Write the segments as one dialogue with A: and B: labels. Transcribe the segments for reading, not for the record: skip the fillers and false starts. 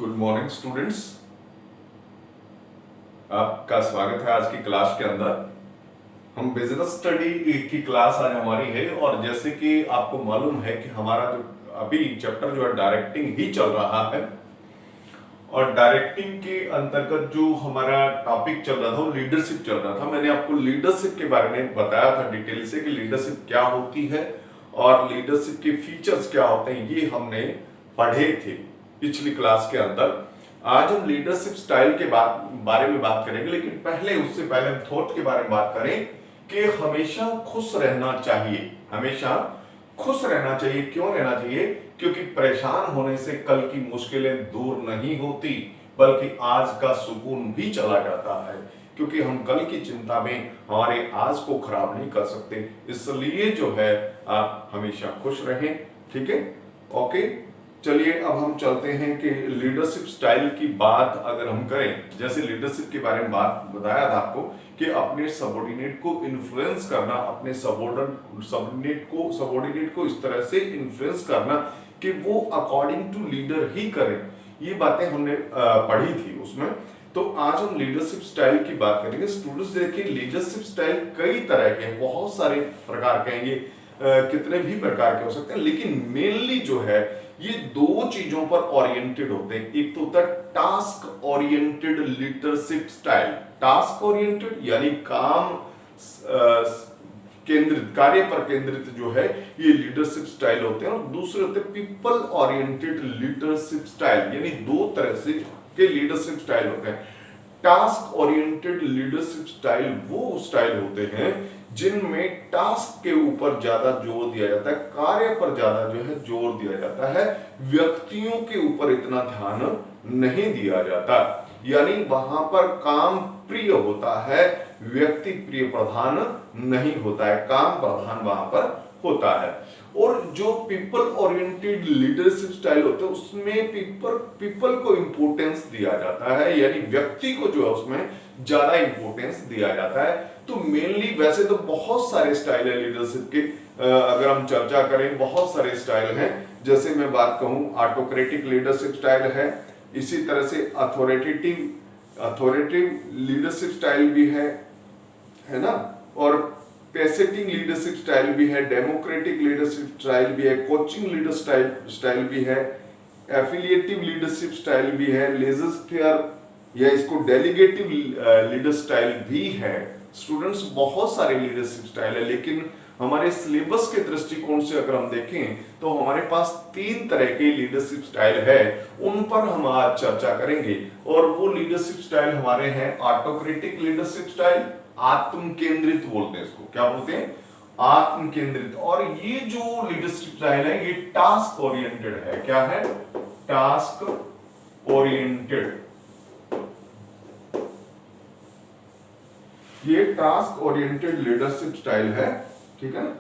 A: Good morning students. आपका स्वागत है आज की क्लास के अंदर। हम बिजनेस स्टडी की क्लास आज हमारी है और जैसे कि आपको मालूम है कि हमारा जो अभी चैप्टर जो है डायरेक्टिंग ही चल रहा है और डायरेक्टिंग के अंतर्गत जो हमारा टॉपिक चल रहा था वो लीडरशिप चल रहा था। मैंने आपको लीडरशिप के बारे में बताया था डिटेल से कि लीडरशिप क्या होती है और लीडरशिप के फीचर्स क्या होते हैं, ये हमने पढ़े थे पिछली क्लास के अंदर। आज हम लीडरशिप स्टाइल के बारे में बात करेंगे, लेकिन उससे पहले हम थॉट के बारे में बात करें कि हमेशा खुश रहना चाहिए। हमेशा खुश रहना चाहिए। क्यों रहना चाहिए? क्योंकि परेशान होने से कल की मुश्किलें दूर नहीं होती, बल्कि आज का सुकून भी चला जाता है। क्योंकि हम कल की चिंता में हमारे आज को खराब नहीं कर सकते, इसलिए जो है आप हमेशा खुश रहें। ठीक है, ओके। चलिए अब हम चलते हैं कि लीडरशिप स्टाइल की बात अगर हम करें, जैसे लीडरशिप के बारे में बात बताया था आपको कि अपने सबऑर्डिनेट को इन्फ्लुएंस करना, अपने सबऑर्डिनेट को इस तरह से इन्फ्लुएंस करना कि वो अकॉर्डिंग टू लीडर ही करें। ये बातें हमने पढ़ी थी उसमें। तो आज हम लीडरशिप स्टाइल की बात करेंगे। स्टूडेंट्स देखिए, लीडरशिप स्टाइल कई तरह के हैं, बहुत सारे प्रकार के हैं, ये कितने भी प्रकार के हो सकते हैं, लेकिन मेनली जो है ये दो चीजों पर ओरिएंटेड होते हैं। एक तो होता है task oriented leadership style. Task oriented यानी काम केंद्रित, कार्य पर केंद्रित जो है ये लीडरशिप स्टाइल होते हैं। और दूसरे होते हैं पीपल ओरिएंटेड लीडरशिप स्टाइल, यानी दो तरह से के लीडरशिप स्टाइल होते हैं। टास्क ओरिएंटेड लीडरशिप स्टाइल वो स्टाइल होते हैं जिनमें टास्क के ऊपर ज्यादा जोर दिया जाता है, कार्य पर ज्यादा जो है जोर दिया जाता है, व्यक्तियों के ऊपर इतना ध्यान नहीं दिया जाता। यानी वहां पर काम प्रिय होता है, व्यक्ति प्रिय प्रधान नहीं होता है, काम प्रधान वहां पर होता है। और जो पीपल ओरिएंटेड लीडरशिप स्टाइल होता है उसमें पीपल को इंपोर्टेंस दिया जाता है, यानी व्यक्ति को जो है उसमें ज्यादा इंपोर्टेंस दिया जाता है। तो मेनली वैसे तो बहुत सारे स्टाइल है लीडरशिप के, अगर हम चर्चा करें बहुत सारे स्टाइल हैं। जैसे मैं बात कहूं ऑटोक्रेटिक लीडरशिप स्टाइल है, इसी तरह से अथॉरिटेटिव लीडरशिप स्टाइल भी है ना, और पैसेटिंग लीडरशिप स्टाइल भी है, डेमोक्रेटिक लीडरशिप स्टाइल भी है, कोचिंग लीडरशिप स्टाइल भी है, एफिलिएटिव लीडरशिप स्टाइल भी है, लेजर या इसको डेलीगेटिव लीडर स्टाइल भी है। स्टूडेंट्स बहुत सारे लीडरशिप स्टाइल है, लेकिन हमारे सिलेबस के दृष्टिकोण से अगर हम देखें तो हमारे पास 3 तरह के लीडरशिप स्टाइल है, उन पर हम आज चर्चा करेंगे। और वो लीडरशिप स्टाइल हमारे हैं ऑटोक्रेटिक लीडरशिप स्टाइल, आत्म केंद्रित बोलते हैं इसको, क्या बोलते हैं? आत्म केंद्रित। और ये जो लीडरशिप स्टाइल है ये टास्क ओरिएंटेड है। क्या है? Task oriented. ये टास्क ओरिएंटेड लीडरशिप स्टाइल है, ठीक है ना।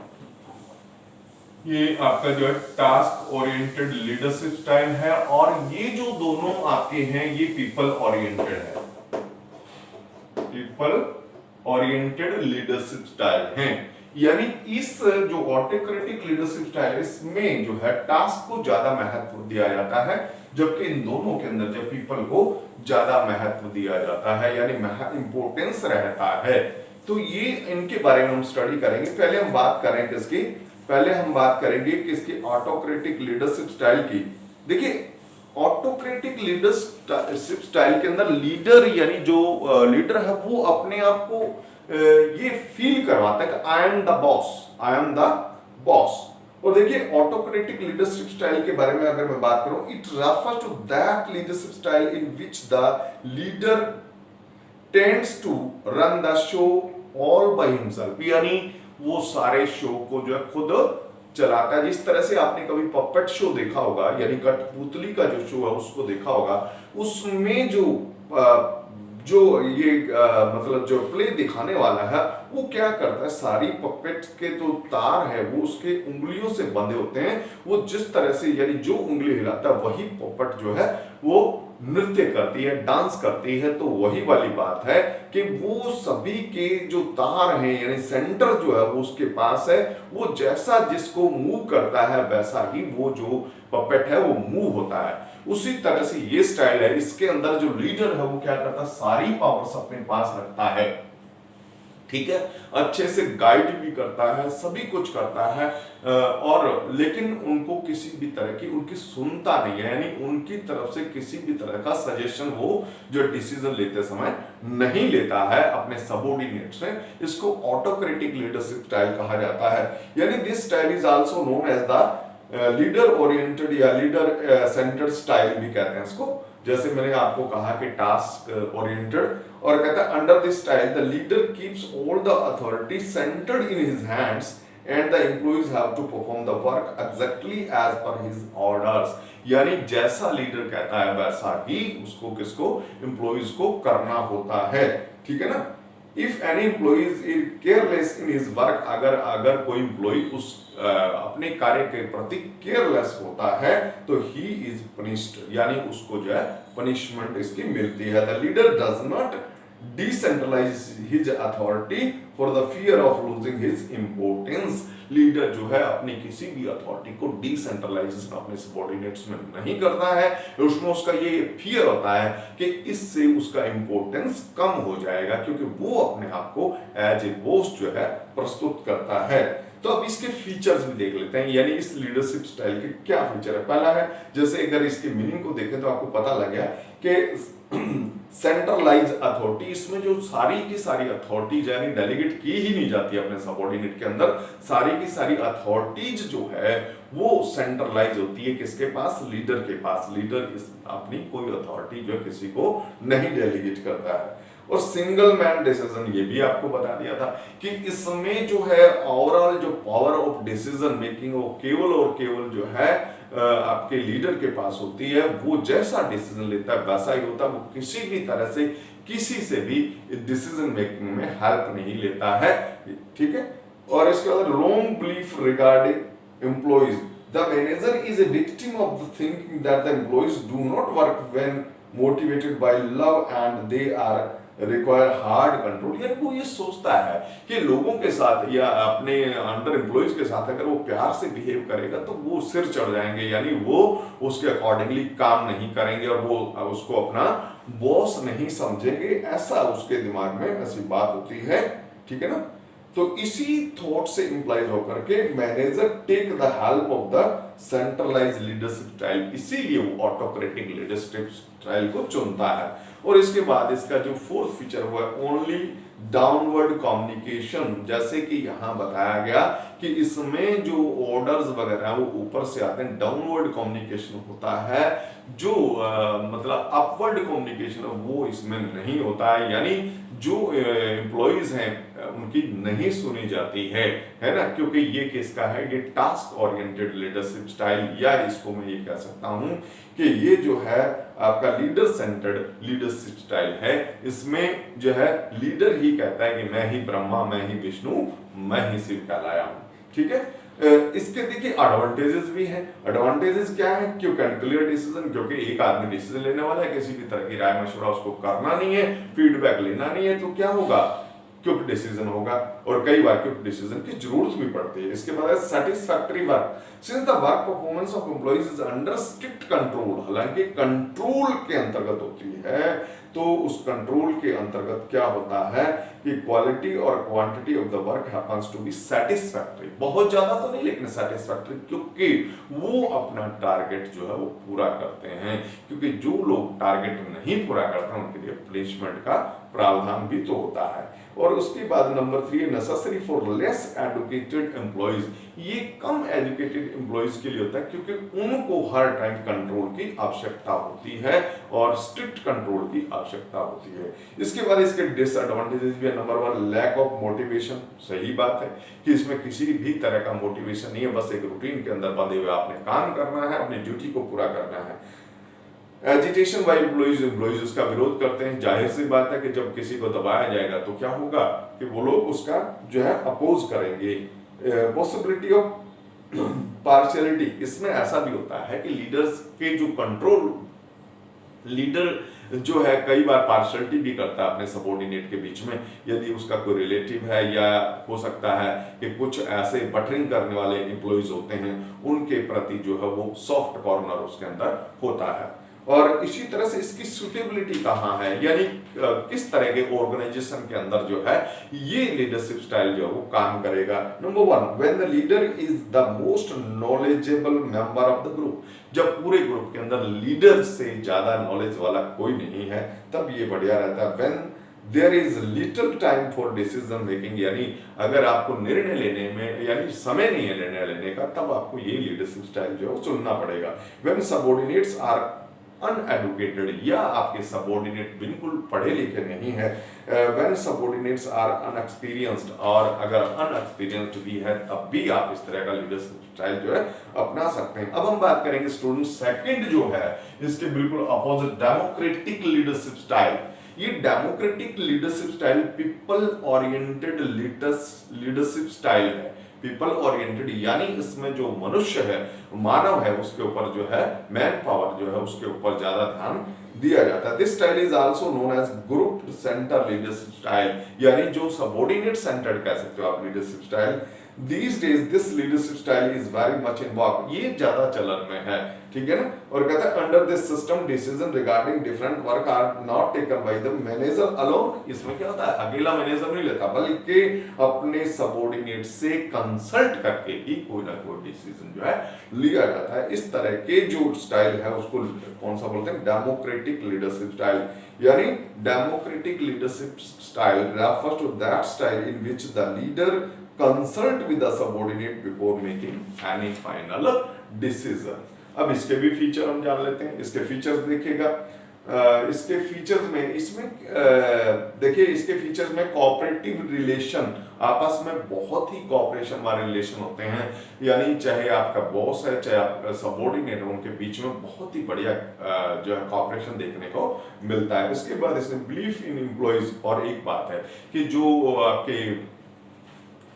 A: ये आपका जो है टास्क ओरिएंटेड लीडरशिप स्टाइल है, और ये जो दोनों आपके हैं ये पीपल ओरिएंटेड है, पीपल ओरिएंटेड लीडरशिप स्टाइल है। यानी इस जो ऑटोक्रेटिक लीडरशिप स्टाइल है इसमें जो है टास्क को ज्यादा महत्व दिया जाता है, जबकि इन दोनों के अंदर जो पीपल को ज्यादा महत्व दिया जाता है, यानी इंपोर्टेंस रहता है। तो ये इनके बारे में हम स्टडी करेंगे। पहले हम बात करें किसकी? पहले हम बात करेंगे किसकी? ऑटोक्रेटिक लीडरशिप स्टाइल की। देखिए, ऑटोक्रेटिक लीडरशिप स्टाइल के अंदर लीडर यानी जो लीडर है वो अपने आप को ये फील करवाता है कि I am the boss, I am the boss. और देखिए, ऑटोक्रेटिक लीडरशिप स्टाइल के बारे में अगर मैं बात करूं, it refers to that leadership style in which the leader tends to run the show all by himself, यानी वो सारे शो को जो है खुद चलाता है। जिस तरह से आपने कभी पपेट शो देखा होगा, यानी कठपुतली का जो शो है उसको देखा होगा, उसमें जो ये मतलब जो प्ले दिखाने वाला है वो क्या करता है, सारी पपेट के जो तार है वो उसके उंगलियों से बंधे होते हैं। वो जिस तरह से यानी जो उंगली हिलाता है वही पपेट जो है वो नृत्य करती है, डांस करती है, तो वही वाली बात है कि वो सभी के जो तार हैं यानी सेंटर जो है वो उसके पास है, वो जैसा जिसको मूव करता है वैसा ही वो जो पपेट है वो मूव होता है। उसी तरह से ये स्टाइल है, इसके अंदर जो लीडर है वो क्या करता है, सारी पावर्स अपने पास रखता है, ठीक है, अच्छे से गाइड भी करता है, सभी कुछ करता है, और लेकिन उनको किसी भी तरह की उनकी सुनता नहीं है, यानी उनकी तरफ से किसी भी तरह का सजेशन वो जो डिसीजन लेते समय नहीं लेता है अपने सबऑर्डिनेट से। इसको ऑटोक्रेटिक लीडरशिप स्टाइल कहा जाता है, यानी this style is also known as the leader oriented या लीडर सेंटर्ड स्टाइल भी कहते हैं इसको। जैसे मैंने आपको कहा कि टास्क ओरिएंटेड, और कहता है under this style the leader keeps all the authority centred in his hands and the employees have to perform the work exactly as per his orders, यानी जैसा लीडर कहता है वैसा ही उसको किसको, एम्प्लॉइज को करना होता है, ठीक है ना। If any employee is careless in his work, अगर कोई एम्प्लॉई उस अपने कार्य के प्रति केयरलेस होता है तो ही इज पनिश्ड, यानी उसको जो है पनिशमेंट इसकी मिलती है। The leader does not decentralise his authority for the fear of losing his importance, leader जो है अपनी किसी भी अथॉरिटी को डिसेंट्रलाइजेशन अपने सबऑर्डिनेट्स में नहीं करता है, उसमें उसका ये फियर होता है कि इससे उसका इंपॉर्टेंस कम हो जाएगा, क्योंकि वो अपने आप को एज ए बॉस जो है प्रस्तुत करता है। तो अब इसके फीचर्स भी देख लेते हैं, यानी इस लीडरशिप स्टाइल के क्या फीचर है। पहला है, जैसे अगर इसके मीनिंग को देखें तो आपको पता लग गया कि सेंट्रलाइज अथॉरिटी, इसमें जो सारी की सारी अथॉरिटीज यानी डेलीगेट की ही नहीं जाती अपने सबऑर्डिनेट के अंदर, सारी की सारी अथॉरिटीज जो है वो सेंट्रलाइज होती है किसके पास, लीडर के पास। लीडर अपनी कोई अथॉरिटी जो किसी को नहीं डेलीगेट करता है। और सिंगल मैन डिसीजन, ये भी आपको बता दिया था कि इसमें जो है ओवरऑल जो पावर ऑफ डिसीजन मेकिंग वो केवल और केवल जो है आपके लीडर के पास होती है, वो जैसा डिसीजन लेता है वैसा ही होता है, वो किसी भी तरह से किसी से भी डिसीजन मेकिंग में हेल्प नहीं लेता है, ठीक है। और इसके बाद wrong belief regarding employees, the manager is a victim of the thinking that the employees do not work when motivated by love and they are require hard control, यानी वो ये सोचता है कि लोगों के साथ या अपने अंडर एम्प्लॉइज के साथ अगर वो प्यार से बिहेव करेगा तो वो सिर चढ़ जाएंगे, यानी वो उसके अकॉर्डिंगली काम नहीं करेंगे और वो उसको अपना बॉस नहीं समझेंगे, ऐसा उसके दिमाग में ऐसी बात होती है, ठीक है ना। तो इसी थॉट से इंप्लाइज होकर के manager take the help of the centralise leadership style, इसीलिए वो ऑटोक्रेटिक लीडरशिप स्टाइल को चुनता है। और इसके बाद इसका जो फोर्थ फीचर हुआ ओनली डाउनवर्ड कम्युनिकेशन, जैसे कि यहां बताया गया कि इसमें जो ऑर्डर्स वगैरह है वो ऊपर से आते हैं, डाउनवर्ड कम्युनिकेशन होता है, जो मतलब अपवर्ड कम्युनिकेशन है वो इसमें नहीं होता है, यानी जो एम्प्लॉइज हैं उनकी नहीं सुनी जाती है ना, क्योंकि ये किसका है, ये टास्क ओरिएंटेड लीडरशिप स्टाइल, या इसको मैं ये कह सकता हूं कि ये जो है आपका लीडर सेंटर्ड लीडरशिप स्टाइल है। इसमें जो है लीडर ही कहता है कि मैं ही ब्रह्मा, मैं ही विष्णु, मैं ही शिव कहलाया हूं, ठीक है। इसके देखिए एडवांटेजेस भी हैं। एडवांटेजेस क्या है, क्यों कैलकुलेट डिसीजन, क्योंकि एक आदमी डिसीजन लेने वाला है, किसी भी तरह की राय मशवरा उसको करना नहीं है, फीडबैक लेना नहीं है, तो क्या होगा, क्विक डिसीजन होगा, और कई बार क्विक डिसीजन की जरूरत भी पड़ती है। इसके बाद satisfactory work, since the work performance of employees is under strict control, हालांकि कंट्रोल के अंतर्गत होती है, तो उस कंट्रोल के अंतर्गत क्या होता है कि क्वालिटी और quantity of the work happens to be satisfactory, बहुत ज्यादा तो नहीं लेकिन सेटिस्फैक्टरी, क्योंकि वो अपना टारगेट जो है वो पूरा करते हैं, क्योंकि जो लोग टारगेट नहीं पूरा करते हैं उनके लिए प्लेसमेंट का प्रावधान भी तो होता है। और उसके बाद number 3 necessary for less educated employees, ये कम एजुकेटेड एम्प्लॉइज के लिए होता है, क्योंकि उनको हर टाइम कंट्रोल की आवश्यकता होती है और स्ट्रिक्ट कंट्रोल की आवश्यकता होती है। इसके बाद इसके डिसएडवांटेजेस भी है। नंबर 1 लैक ऑफ मोटिवेशन, सही बात है कि इसमें किसी भी तरह का मोटिवेशन नहीं है, बस एक रूटीन के अंदर बंधे हुए आपने काम करना है, अपनी ड्यूटी को पूरा करना है। एजिटेशन बाय एम्प्लॉइज उसका विरोध करते हैं, जाहिर सी बात है कि जब किसी को दबाया जाएगा तो क्या होगा कि वो लोग उसका जो है अपोज करेंगे। पॉसिबिलिटी ऑफ पार्शियलिटी, इसमें ऐसा भी होता है कि लीडर्स के जो कंट्रोल लीडर जो है कई बार पार्शलिटी भी करता है अपने सबॉर्डिनेट के बीच में, यदि उसका कोई रिलेटिव है या हो सकता है कि कुछ ऐसे बटरिंग करने वाले एम्प्लॉइज होते हैं, उनके प्रति जो है वो सॉफ्ट कॉर्नर उसके अंदर होता है। और इसी तरह से इसकी सुटेबिलिटी कहाँ है, यानी किस तरह के ऑर्गेनाइजेशन के अंदर जो है ये लीडरशिप स्टाइल जो है वो काम करेगा। Number one, when the leader is the most knowledgeable member of the group, जब पूरे ग्रुप के अंदर लीडर से ज्यादा नॉलेज वाला कोई नहीं है तब ये बढ़िया रहता है। When there is little time for decision making, यानी अगर आपको निर्णय लेने में यानी समय नहीं है निर्णय लेने का, तब आपको ये लीडरशिप स्टाइल जो है चुनना पड़ेगा। व्हेन सबऑर्डिनेट्स आर अनएडुकेटेड, या आपके सबऑर्डिनेट बिल्कुल पढ़े लिखे नहीं है, व्हेन सबऑर्डिनेट्स आर अनएक्सपीरियंस्ड, और अगर अनएक्सपीरियंस्ड भी है तब भी आप इस तरह का लीडरशिप स्टाइल जो है अपना सकते हैं। अब हम बात करेंगे स्टूडेंट सेकंड जो है इसके बिल्कुल अपोजिट, डेमोक्रेटिक लीडरशिप स्टाइल। ये democratic leadership style people oriented leadership style है। पीपल ओरिएंटेड यानी इसमें जो मनुष्य है, मानव है, उसके ऊपर जो है मैन पावर जो है उसके ऊपर ज्यादा ध्यान दिया जाता है। This style is also known age group centre leadership style, यानी जो सबऑर्डिनेट सेंटर्ड कह सकते हो आप leadership style. These days this leadership style is very much in vogue, ये ज्यादा चलन में है, ठीक है ना। और कहता है under this system decision regarding different work are not taken by the manager alone. इसमें क्या होता है, अकेला मैनेजर नहीं लेता बल्कि अपने सबऑर्डिनेट से कंसल्ट करके ही कोई ना कोई डिसीजन जो है लिया जाता है। इस तरह के जो स्टाइल है उसको कौन सा बोलते हैं, डेमोक्रेटिक लीडरशिप स्टाइल। यानी democratic leadership style refers to that style in which the leader consult with the subordinate before making any final decision। अब इसके भी फीचर हम जान लेते हैं। इसके फीचर्स देखिएगा, इसके फीचर्स में इसमें देखिए इसके फीचर्स में कोऑपरेटिव रिलेशन, आपस में बहुत ही कोऑपरेशन वाले रिलेशन होते हैं, यानी चाहे आपका बॉस है चाहे आपका सबऑर्डिनेट है, उनके बीच में बहुत ही बढ़िया जो है कोऑपरेशन देखने को मिलता है। उसके बाद इसमें बिलीफ इन एम्प्लॉइज, और एक बात है कि जो आपके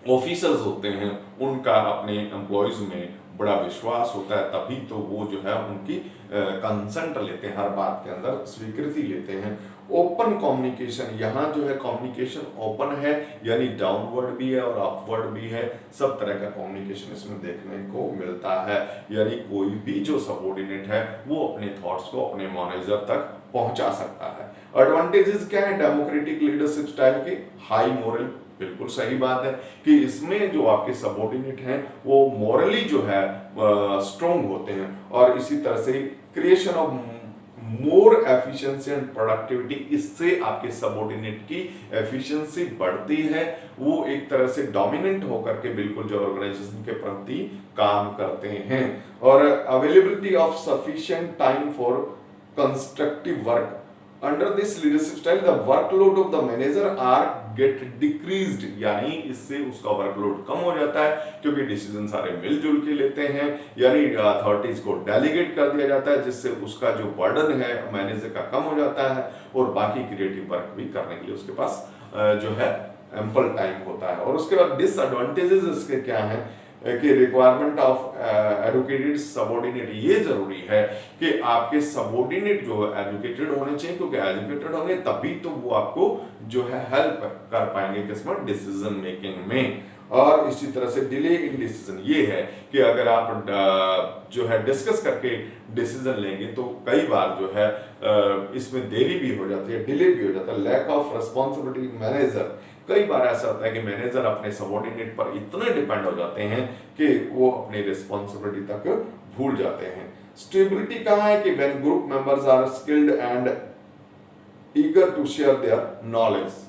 A: ऑफिसर्स होते हैं उनका अपने एम्प्लॉयज में बड़ा विश्वास होता है, तभी तो वो जो है उनकी कंसेंट लेते हैं, हर बात के अंदर स्वीकृति लेते हैं। ओपन कम्युनिकेशन, यहाँ जो है कम्युनिकेशन ओपन है, यानी डाउनवर्ड भी है और अपवर्ड भी है, सब तरह का कम्युनिकेशन इसमें देखने को मिलता है। यानी कोई भी जो सबऑर्डिनेट है वो अपने थॉट्स को अपने मैनेजर तक पहुंचा सकता है। एडवांटेजेस क्या है डेमोक्रेटिक लीडरशिप स्टाइल के, हाई मोरल, बिल्कुल सही बात है कि इसमें जो आपके सबऑर्डिनेट हैं वो मॉरली जो है स्ट्रॉन्ग होते हैं, और इसी तरह से creation of more efficiency and productivity, इससे आपके सबऑर्डिनेट की एफिशिएंसी बढ़ती है, वो एक तरह से डोमिनेंट होकर के बिल्कुल जो ऑर्गेनाइजेशन के प्रति काम करते हैं। और availability of sufficient time for constructive work, under this leadership style the workload of the manager are get decreased, यानी इससे उसका वर्कलोड कम हो जाता है क्योंकि डिसीजन सारे मिलजुल के लेते हैं, यानी अथॉरिटीज को डेलीगेट कर दिया जाता है, जिससे उसका जो बर्डन है मैनेजर का कम हो जाता है, और बाकी क्रिएटिव वर्क भी करने के लिए उसके पास जो है एम्पल टाइम होता है। और उसके बाद डिसएडवांटेजेस इसके क्या हैं कि रिक्वायरमेंट ऑफ एडुकेटेड सबऑर्डिनेट, ये जरूरी है कि आपके सबऑर्डिनेट जो एजुकेटेड होने चाहिए, क्योंकि एजुकेटेड होंगे तभी तो वो आपको जो है हेल्प कर पाएंगे किसमें, डिसीजन मेकिंग में। और इसी तरह से डिले इन डिसीजन, ये है कि अगर आप जो है डिस्कस करके डिसीजन लेंगे तो कई बार जो है इसमें देरी भी हो जाती है, डिले भी हो जाता है। लैक ऑफ रिस्पॉन्सिबिलिटी मैनेजर, कई बार ऐसा होता है कि मैनेजर अपने सबऑर्डिनेट पर इतने डिपेंड हो जाते हैं कि वो अपनी रिस्पॉन्सिबिलिटी तक भूल जाते हैं। स्टेबिलिटी कहाँ है कि when group members are skilled and eager to share their knowledge,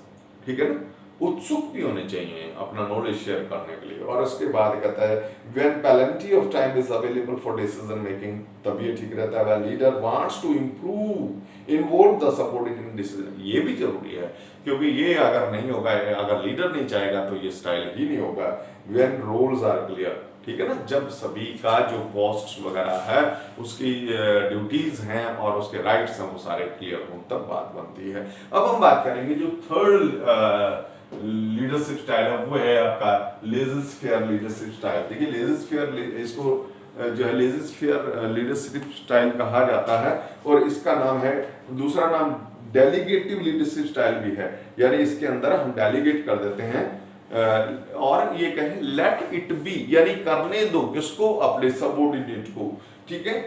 A: ठीक है ना, उत्सुक भी होने चाहिए अपना नॉलेज शेयर करने के लिए। और उसके बाद कहता है when plenty of time is available for decision making, तब ये ठीक रहता है। When leader wants to improve involve the subordinate in decision, ये भी जरूरी है क्योंकि ये अगर नहीं होगा, अगर लीडर नहीं चाहेगा तो ये स्टाइल ही नहीं होगा। व्हेन रोल्स आर क्लियर, ठीक है ना, जब सभी का जो पोस्ट वगैरह है उसकी ड्यूटीज हैं और उसके राइट्स हैं वो सारे क्लियर हों, तब बात बनती है। अब हम बात करेंगे जो थर्ड लीडरशिप स्टाइल है वो है आपका लेज़र फेयर लीडरशिप स्टाइल। देखिए लेज़र फेयर इसको जो है लेज़ी-फेयर लीडरशिप स्टाइल कहा जाता है। और इसका नाम है, दूसरा नाम डेलीगेटिव लीडरशिप स्टाइल भी है, यानी इसके अंदर हम डेलीगेट कर देते हैं और ये कहें लेट इट बी, यानी करने दो किसको, अपने सबऑर्डिनेट को, ठीक है।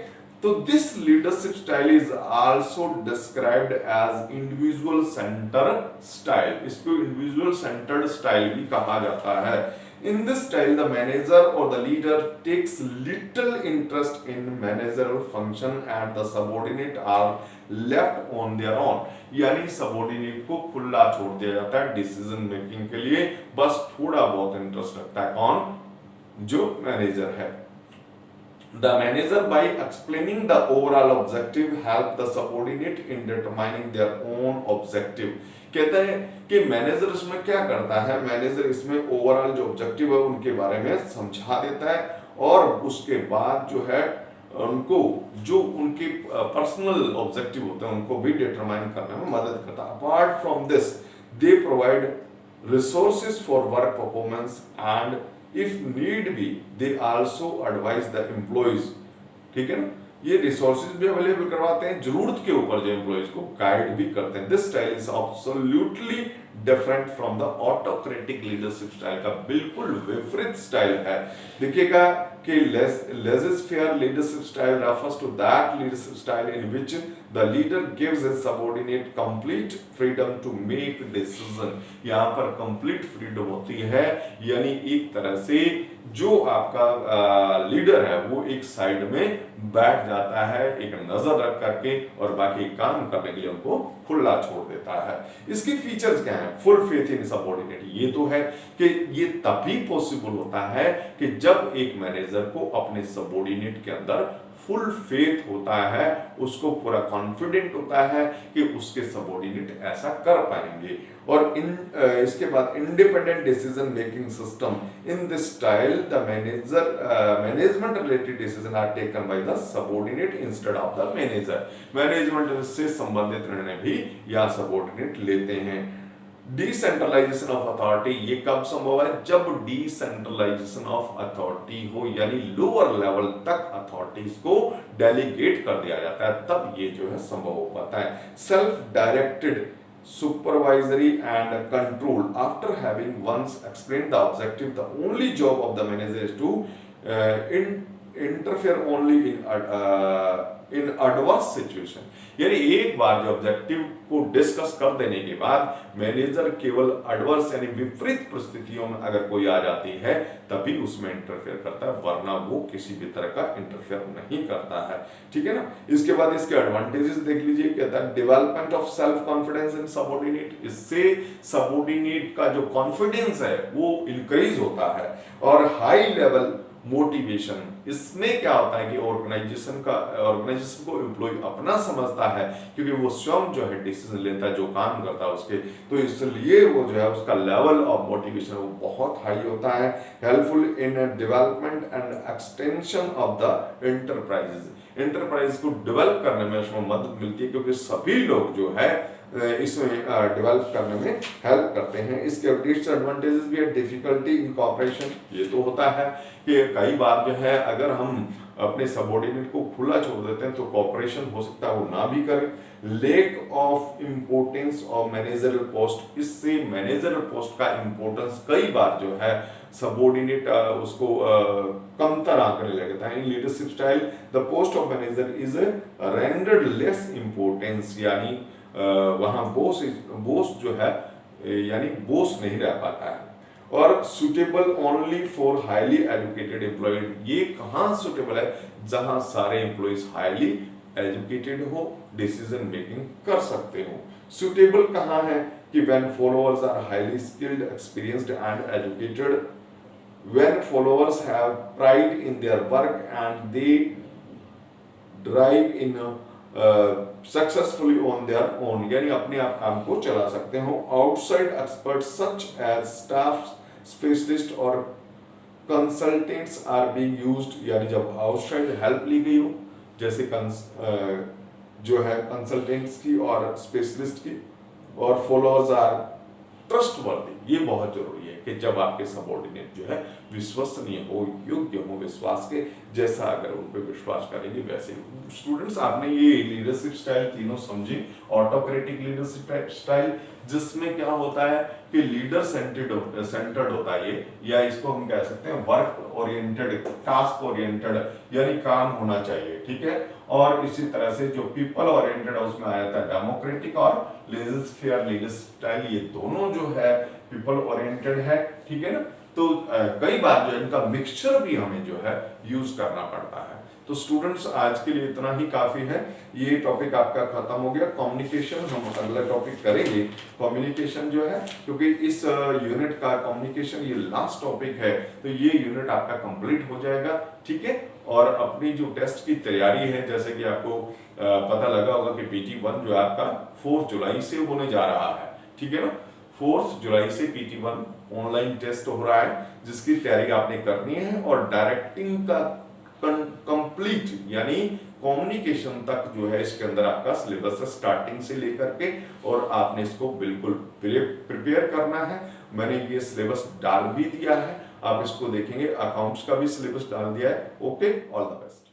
A: तो this leadership style is also described as individual centre style, इसको इंडिविजुअल सेंटर्ड स्टाइल भी कहा जाता है। In this style, the manager or the leader takes little interest in managerial function and the subordinate are left on their own. यानी subordinate को खुला छोड़ दिया जाता है डिसीजन मेकिंग के लिए, बस थोड़ा बहुत इंटरेस्ट रखता है कौन, जो मैनेजर है। The manager, by explaining the overall objective, help the subordinate in determining their own objective. कहते हैं कि मैनेजर इसमें क्या करता है, मैनेजर इसमें ओवरऑल जो ऑब्जेक्टिव है उनके बारे में समझा देता है और उसके बाद जो है उनको जो उनके पर्सनल ऑब्जेक्टिव होते हैं उनको भी डिटरमाइन करने में मदद करता है। Apart from this they provide resources for work performance and if need be they also advise the employees, ठीक है ना, ये रिसोर्सेज भी अवेलेबल करवाते हैं, जरूरत के ऊपर जो एम्प्लॉइज को गाइड भी करते हैं। This style is absolutely different from the autocratic leadership style, का बिल्कुल विपरीत स्टाइल है। देखिएगा कि laissez-faire leadership style refers to that leadership style in which the leader gives his subordinate complete freedom to make decision। यहाँ पर complete freedom होती है, यानी एक तरह से जो आपका लीडर है वो एक साइड में बैठ जाता है एक नजर रख करके और बाकी काम करने के लिए उनको खुला छोड़ देता है। इसके फीचर्स क्या हैं? फुल फेथ इन सबऑर्डिनेट, ये तो है कि ये तभी पॉसिबल होता है कि जब एक मैनेजर को अपने सबऑर्डिनेट के अंदर फुल फेथ होता है, उसको पूरा कॉन्फिडेंट होता है कि उसके सबऑर्डिनेट ऐसा कर पाएंगे। और इसके बाद independent decision making system, in this style the management related decision are taken by the subordinate instead of the manager. Management से संबंधित निर्णय भी या सबऑर्डिनेट लेते हैं। डिसेंट्रलाइजेशन ऑफ अथॉरिटी, ये कब संभव है? जब डिसेंट्रलाइजेशन ऑफ अथॉरिटी हो, यानी लोअर लेवल तक अथॉरिटीज को डेलीगेट कर दिया जाता है, तब ये जो है संभव हो पाता है। Self directed supervisory and control, after having once explained the objective, the only job of the manager is to interfere only in adverse situation। यानी एक बार जो ऑब्जेक्टिव को डिस्कस कर देने के बाद मैनेजर केवल एडवर्स यानी विपरीत परिस्थितियों में अगर कोई आ जाती है तभी उसमें इंटरफेयर करता है, वरना वो किसी भी तरह का इंटरफेयर नहीं करता है, ठीक है ना। इसके बाद इसके एडवांटेजेस देख लीजिए, कहता है development of self confidence in subordinate, इससे सबऑर्डिनेट का जो कॉन्फिडेंस है वो इंक्रीज होता है। और हाई लेवल मोटिवेशन, इसमें क्या होता है कि ऑर्गेनाइजेशन को एम्प्लॉय अपना समझता है क्योंकि वो स्वयं जो है डिसीजन लेता है, जो काम करता है उसके, तो इसलिए वो जो है उसका लेवल ऑफ मोटिवेशन वो बहुत हाई होता है। Helpful in development and extension of the enterprise को डेवलप करने में उसमें मदद मिलती है क्योंकि सभी लोग जो है इसमें डेवलप करने में हेल्प करते हैं। इसके डिसएडवांटेजेस भी है, डिफिकल्टी इन कोऑपरेशन, ये तो होता है कि कई बार जो है अगर हम अपने सबऑर्डिनेट को खुला छोड़ देते हैं तो कोऑपरेशन हो सकता है वो ना भी करें। Lake of importance of managerial post, इससे मैनेजरियल पोस्ट का इम्पोर्टेंस कई बार जो है सबऑर्डिनेट उसको कमतर आंकने लगता है। In leadership style the post of manager is rendered less importance, यानी वहां बोस जो है यानी बोस नहीं रह पाता है। और suitable only for highly educated employed, ये कहाँ सुटेबल है? जहां सारे एम्प्लॉइज हाईली एजुकेटेड हो, डिसीजन मेकिंग कर सकते हो। सुटेबल कहाँ है कि when followers are highly skilled, experienced and educated, when followers have pride in their work and they drive in successfully on their own, यानी अपने आप काम को चला सकते हो। Outside expert such as staff specialist और कंसल्टेंट्स आर बीइंग यूज्ड, यानी जब आउटसाइड हेल्प ली गई हो, जैसे जो है कंसल्टेंट्स की और स्पेशलिस्ट की, और फॉलोअर्स आर ट्रस्टवर्दी, ये बहुत जरूरी है कि जब आपके सबऑर्डिनेट जो है विश्वसनीय हो, योग्य हो, विश्वास के जैसा अगर उन पर विश्वास करेंगे वैसे। स्टूडेंट्स आपने ये लीडरशिप स्टाइल तीनों समझी। ऑटोक्रेटिक लीडरशिप स्टाइल जिसमें क्या होता है कि लीडर सेंटर्ड होता है ये, या इसको हम कह सकते हैं वर्क ओरिएंटेड, टास्क ओरिएंटेड, यानी काम होना चाहिए, ठीक है। और इसी तरह से जो पीपल ओरिएंटेड है उसमें आया था डेमोक्रेटिक और लेजर-फेयर लीडरशिप स्टाइल, ये दोनों जो है पीपल ओरिएंटेड है, ठीक है ना। तो कई बार जो इनका मिक्सचर भी हमें जो है यूज करना पड़ता है। तो स्टूडेंट्स आज के लिए इतना ही काफी है, ये टॉपिक आपका खत्म हो गया। कम्युनिकेशन हम अगला टॉपिक करेंगे, कम्युनिकेशन जो है, क्योंकि इस यूनिट का कम्युनिकेशन ये लास्ट टॉपिक है, तो ये यूनिट आपका कंप्लीट हो जाएगा, ठीक है। और अपनी जो टेस्ट की तैयारी है, जैसे कि आपको पता लगा होगा कि PT1 जो है आपका 4 जुलाई से होने जा रहा है, ठीक है ना। 4 जुलाई से PT1 ऑनलाइन टेस्ट हो रहा है, जिसकी तैयारी आपने करनी है। और डायरेक्टिंग का कंप्लीट यानी कम्युनिकेशन तक जो है इसके अंदर आपका सिलेबस है, स्टार्टिंग से लेकर के, और आपने इसको बिल्कुल प्रिपेयर करना है। मैंने ये सिलेबस डाल भी दिया है, आप इसको देखेंगे। अकाउंट्स का भी सिलेबस डाल दिया है। Okay, all the best.